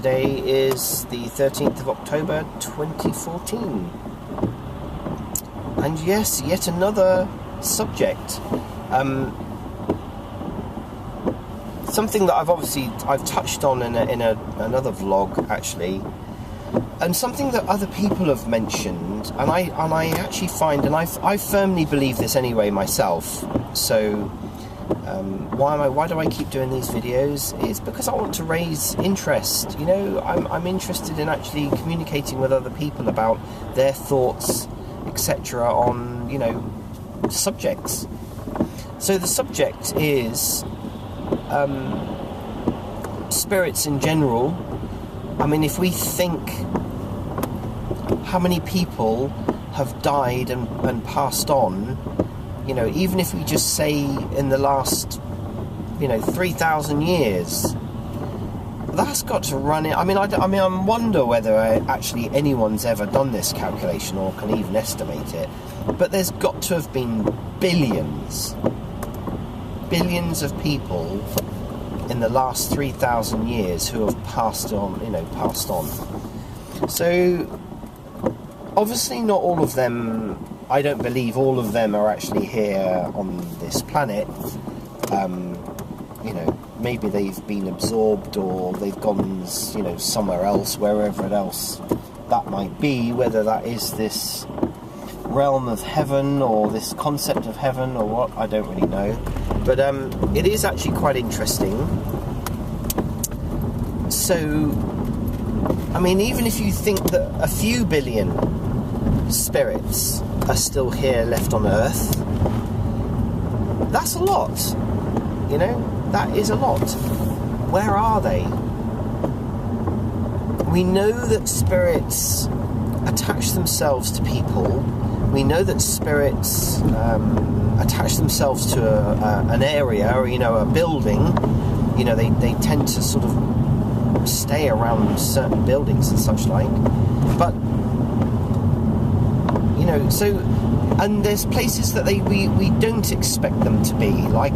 today is the 13th of October 2014. And yes, yet another subject. Something that I've touched on in another vlog, actually. And something that other people have mentioned, and I actually find, and I firmly believe this anyway myself, so why do I keep doing these videos, is because I want to raise interest. You know, I'm interested in actually communicating with other people about their thoughts, etc. on, you know, subjects. So the subject is spirits in general. I mean, if we think how many people have died and passed on, you know, even if we just say in the last, you know, 3,000 years, that's got to run it. I wonder whether actually anyone's ever done this calculation or can even estimate it. But there's got to have been billions of people in the last 3,000 years who have passed on. So obviously not all of them, I don't believe all of them are actually here on this planet. You know, maybe they've been absorbed or they've gone, you know, somewhere else, wherever else that might be, whether that is this realm of heaven or this concept of heaven or what, I don't really know. But it is actually quite interesting. So, I mean, even if you think that a few billion spirits are still here left on Earth, that's a lot, you know, that is a lot. Where are they? We know that spirits attach themselves to people. We know that spirits attach themselves to an area, or, you know, a building. You know, they tend to sort of stay around certain buildings and such like. But, you know, so, and there's places that we don't expect them to be. Like,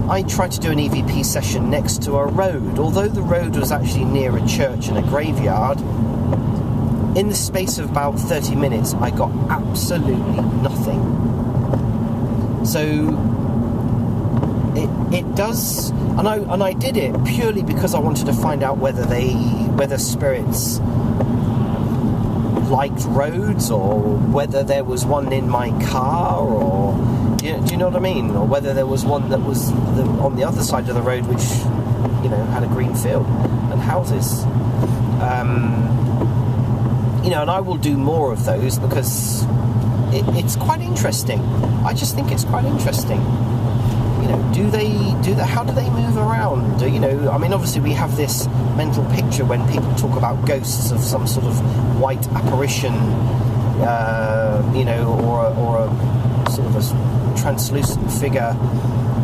I tried to do an EVP session next to a road. Although the road was actually near a church and a graveyard, in the space of about 30 minutes, I got absolutely nothing. So it does, and I did it purely because I wanted to find out whether spirits liked roads, or whether there was one in my car, or do you know what I mean? Or whether there was one that was on the other side of the road, which, you know, had a green field and houses. You know, and I will do more of those because it's quite interesting. I just think it's quite interesting. You know, how do they move around? You know, I mean, obviously we have this mental picture when people talk about ghosts of some sort of white apparition, you know, or a sort of a translucent figure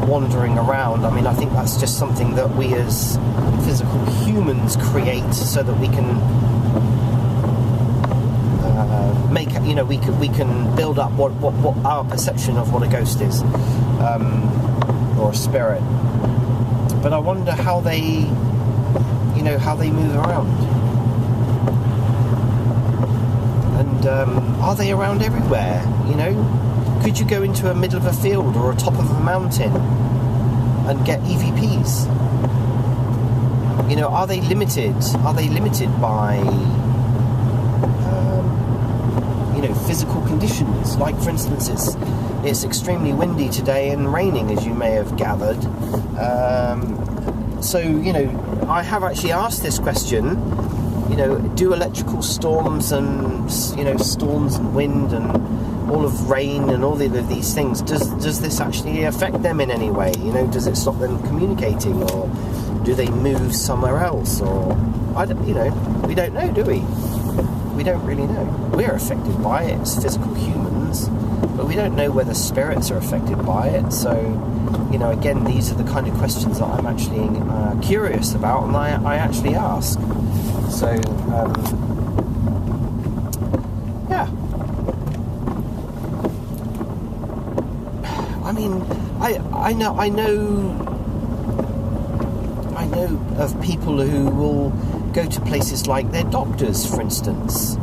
wandering around. I mean, I think that's just something that we as physical humans create so that we can make, you know, we can build up what our perception of what a ghost is, or a spirit. But I wonder how they, you know, how they move around, and are they around everywhere? You know, could you go into a middle of a field or a top of a mountain and get EVPs? You know, are they limited? Are they limited by you know, physical conditions? Like, for instance, it's extremely windy today and raining, as you may have gathered. So, you know, I have actually asked this question. You know, do electrical storms and, you know, storms and wind and all of rain and all of these things, does this actually affect them in any way? You know, does it stop them communicating, or do they move somewhere else? Or, you know, we don't know, do we? We don't really know. We're affected by it as physical humans, but we don't know whether spirits are affected by it. So, you know, again, these are the kind of questions that I'm actually curious about, and I actually ask. So, yeah. I mean, I know I know of people who will go to places like their doctors, for instance.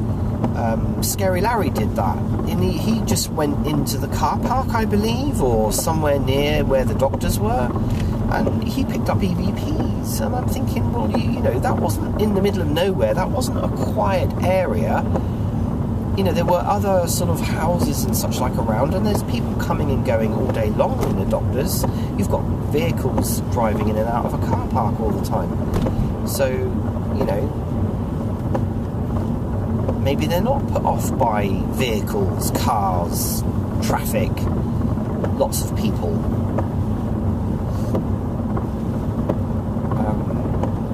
Scary Larry did that, and he just went into the car park, I believe, or somewhere near where the doctors were, and he picked up EVPs. And I'm thinking, well, you know, that wasn't in the middle of nowhere, that wasn't a quiet area. You know, there were other sort of houses and such like around, and there's people coming and going all day long in the doctors. You've got vehicles driving in and out of a car park all the time. So, you know, maybe they're not put off by vehicles, cars, traffic, lots of people.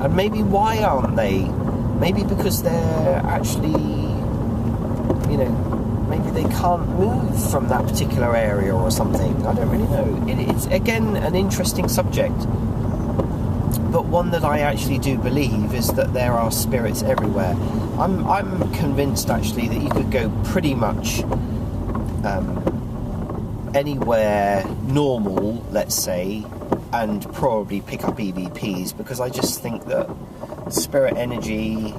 And maybe why aren't they? Maybe because they're actually, you know, maybe they can't move from that particular area or something. I don't really know. It's, again, an interesting subject. But one that I actually do believe is that there are spirits everywhere. I'm convinced, actually, that you could go pretty much anywhere normal, let's say, and probably pick up EVPs, because I just think that spirit energy,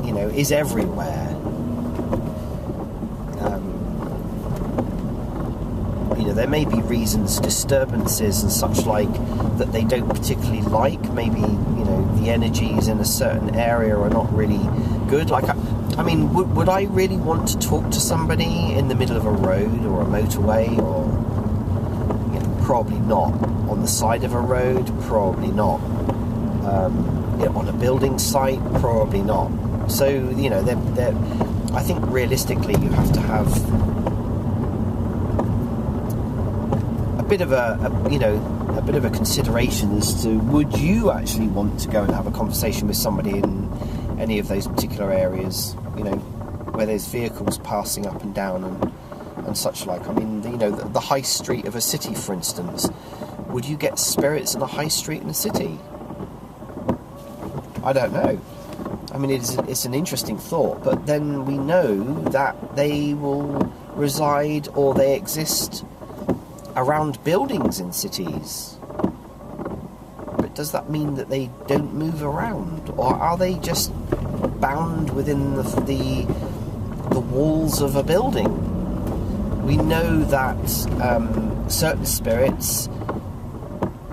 you know, is everywhere. You know, there may be reasons, disturbances and such like, that they don't particularly like. Maybe, you know, the energies in a certain area are not really good. Like, I mean, would I really want to talk to somebody in the middle of a road or a motorway, or, you know, probably not. On the side of a road, probably not. You know, on a building site, probably not. So, you know, I think realistically you have to have a bit of a consideration as to, would you actually want to go and have a conversation with somebody in any of those particular areas, you know, where there's vehicles passing up and down and such like. I mean, you know, the high street of a city, for instance. Would you get spirits in a high street in a city? I don't know. I mean, it's an interesting thought, but then we know that they will reside, or they exist around buildings in cities. But does that mean that they don't move around, or are they just bound within the walls of a building? We know that certain spirits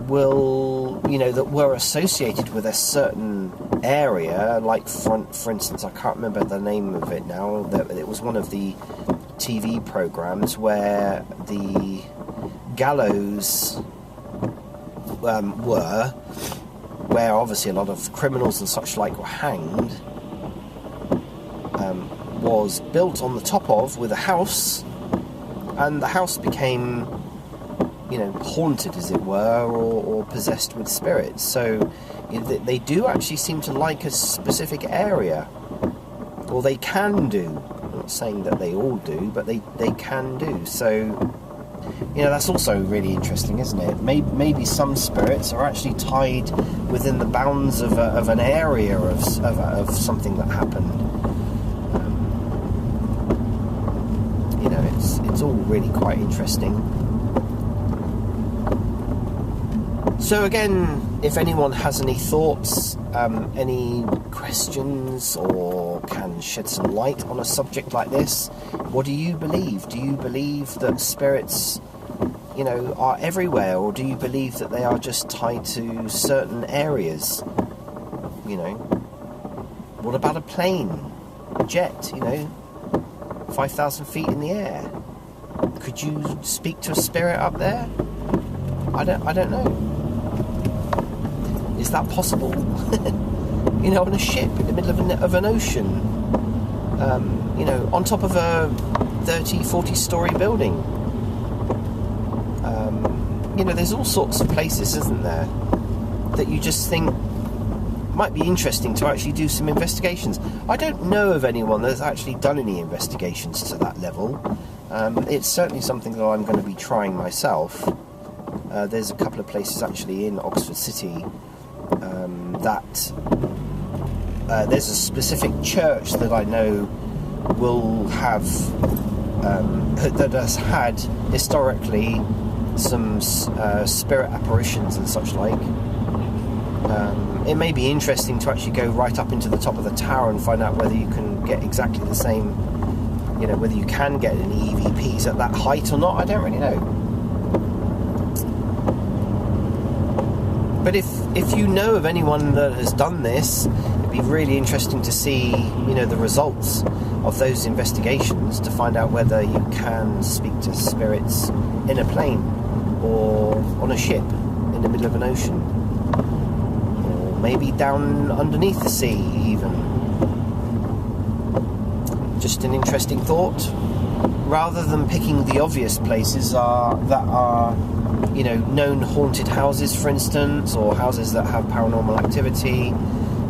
will, you know, that were associated with a certain area, like for instance, I can't remember the name of it now, that it was one of the TV programs where the gallows where obviously a lot of criminals and such like were hanged, was built on the top of, with a house, and the house became, you know, haunted, as it were, or possessed with spirits. So they do actually seem to like a specific area, or they can do. I'm not saying that they all do, but they can do. So, you know, that's also really interesting, isn't it? Maybe some spirits are actually tied within the bounds of an area of something that happened. You know, it's all really quite interesting. So again, if anyone has any thoughts, any questions, or can shed some light on a subject like this, what do you believe? Do you believe that spirits, you know, are everywhere, or do you believe that they are just tied to certain areas? You know, what about a plane, a jet, you know, 5,000 feet in the air? Could you speak to a spirit up there? I don't know. Is that possible? You know, on a ship in the middle of an ocean, you know, on top of a 30, 40-story building. You know, there's all sorts of places, isn't there, that you just think might be interesting to actually do some investigations. I don't know of anyone that's actually done any investigations to that level. It's certainly something that I'm going to be trying myself. There's a couple of places actually in Oxford City that there's a specific church that I know will have that has had historically some spirit apparitions and such like, It may be interesting to actually go right up into the top of the tower and find out whether you can get exactly the same, you know, whether you can get any EVPs at that height or not. I don't really know. But if you know of anyone that has done this, it'd be really interesting to see, you know, the results of those investigations to find out whether you can speak to spirits in a plane or on a ship in the middle of an ocean. Maybe down underneath the sea even. Just an interesting thought. Rather than picking the obvious places that are, you know, known haunted houses, for instance, or houses that have paranormal activity.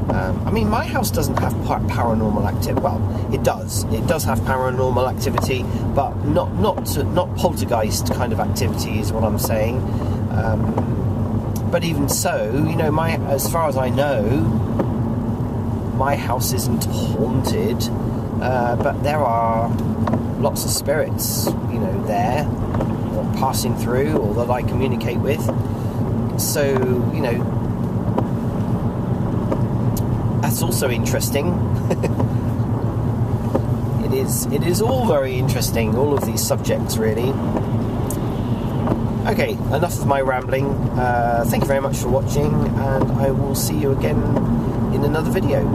I mean, my house doesn't have paranormal activity. Well, it does. It does have paranormal activity, but not poltergeist kind of activity is what I'm saying. But even so, you know, as far as I know, my house isn't haunted, but there are lots of spirits, you know, there, or passing through, or that I communicate with. So, you know, that's also interesting. It is all very interesting, all of these subjects, really. Okay, enough of my rambling. Thank you very much for watching, and I will see you again in another video.